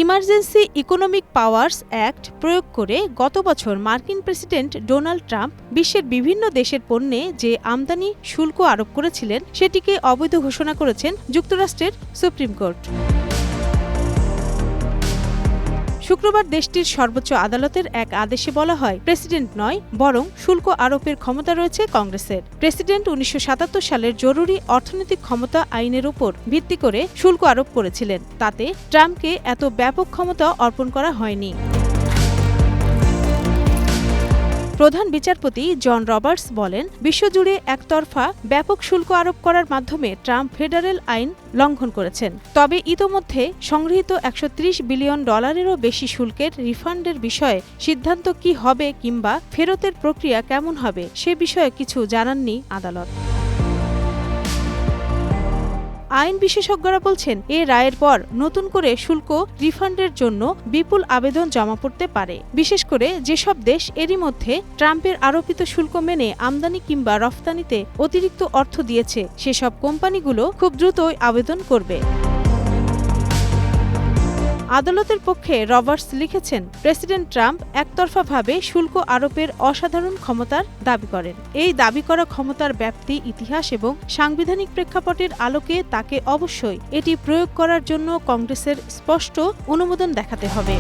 Emergency economic powers act প্রয়োগ করে গত বছর মার্কিন প্রেসিডেন্ট ডোনাল্ড ট্রাম্প বিশ্বের বিভিন্ন দেশের পণ্যে যে আমদানি শুল্ক আরোপ করেছিলেন সেটিকে অবৈধ ঘোষণা করেছেন যুক্তরাষ্ট্রের সুপ্রিম কোর্ট। শুক্রবার দেশটির সর্বোচ্চ আদালতের এক আদেশে বলা হয়, প্রেসিডেন্ট নয় বরং শুল্ক আরোপের ক্ষমতা রয়েছে কংগ্রেসের। প্রেসিডেন্ট ১৯৭৭ সালের জরুরি অর্থনৈতিক ক্ষমতা আইনের উপর ভিত্তি করে শুল্ক আরোপ করেছিলেন। তাতে ট্রাম্পকে এত ব্যাপক ক্ষমতা অর্পণ করা হয়নি। প্রধান বিচারপতি জন রবার্টস বলেন, বিশ্বজুড়ে একতরফা ব্যাপক শুল্ক আরোপ করার মাধ্যমে ট্রাম্প ফেডারেল আইন লঙ্ঘন করেছেন। তবে ইতোমধ্যে সংগৃহীত $১৩০ বিলিয়নেরও বেশি শুল্কের রিফান্ডের বিষয়ে সিদ্ধান্ত কি হবে কিংবা ফেরতের প্রক্রিয়া কেমন হবে সে বিষয়ে কিছু জানাননি আদালত। আইন বিশেষজ্ঞরা বলছেন, এ রায়ের পর নতুন করে শুল্ক রিফান্ডের জন্য বিপুল আবেদন জমা পড়তে পারে, বিশেষ করে যেসব দেশ এরই মধ্যে ট্রাম্পের আরোপিত শুল্ক মেনে আমদানি কিংবা রফতানিতে অতিরিক্ত অর্থ দিয়েছে সেসব কোম্পানিগুলো খুব দ্রুতই আবেদন করবে। আদালতের পক্ষে রবার্টস লিখেছেন, প্রেসিডেন্ট ট্রাম্প একতরফাভাবে শুল্ক আরোপের অসাধারণ ক্ষমতার দাবি করেন। এই দাবি করা ক্ষমতার ব্যাপ্তি, ইতিহাস এবং সাংবিধানিক প্রেক্ষাপটের আলোকে তাকে অবশ্যই এটি প্রয়োগ করার জন্য কংগ্রেসের স্পষ্ট অনুমোদন দেখাতে হবে।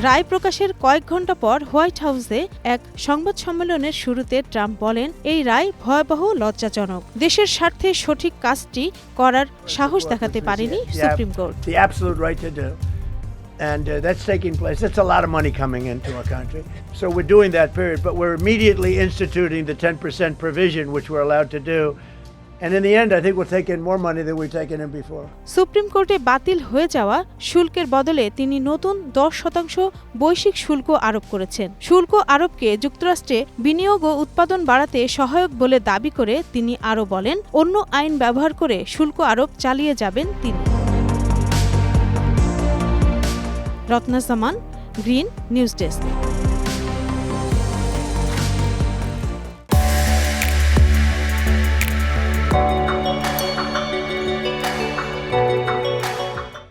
রায় প্রকাশের কয়েক ঘণ্টা পর হোয়াইট হাউসে এক সংবাদ সম্মেলনের শুরুতে ট্রাম্প বলেন, এই রায় ভয়াবহ, লজ্জাজনক। দেশের স্বার্থে সঠিক কাজটি করার সাহস দেখাতে পারেনি supreme court. And that's taking place. It's a lot of money coming into our country. So we're doing that, period. But we're immediately instituting the 10% provision, which we're allowed to do. And in the end, I think we'll take in more money than we've taken in before. Supreme কোর্টে বাতিল হয়ে যাওয়া শুল্কের বদলে তিনি নতুন 10% বৈশ্বিক শুল্ক আরোপ করেছেন। শুল্ক আরোপকে যুক্তরাষ্ট্রে বিনিয়োগ ও উৎপাদন বাড়াতে সহায়ক বলে দাবি করে তিনি আরও বলেন, অন্য আইন ব্যবহার করে শুল্ক আরোপ চালিয়ে যাবেন তিনি। রত্না জামান, গ্রিন নিউজ ডেস্ক।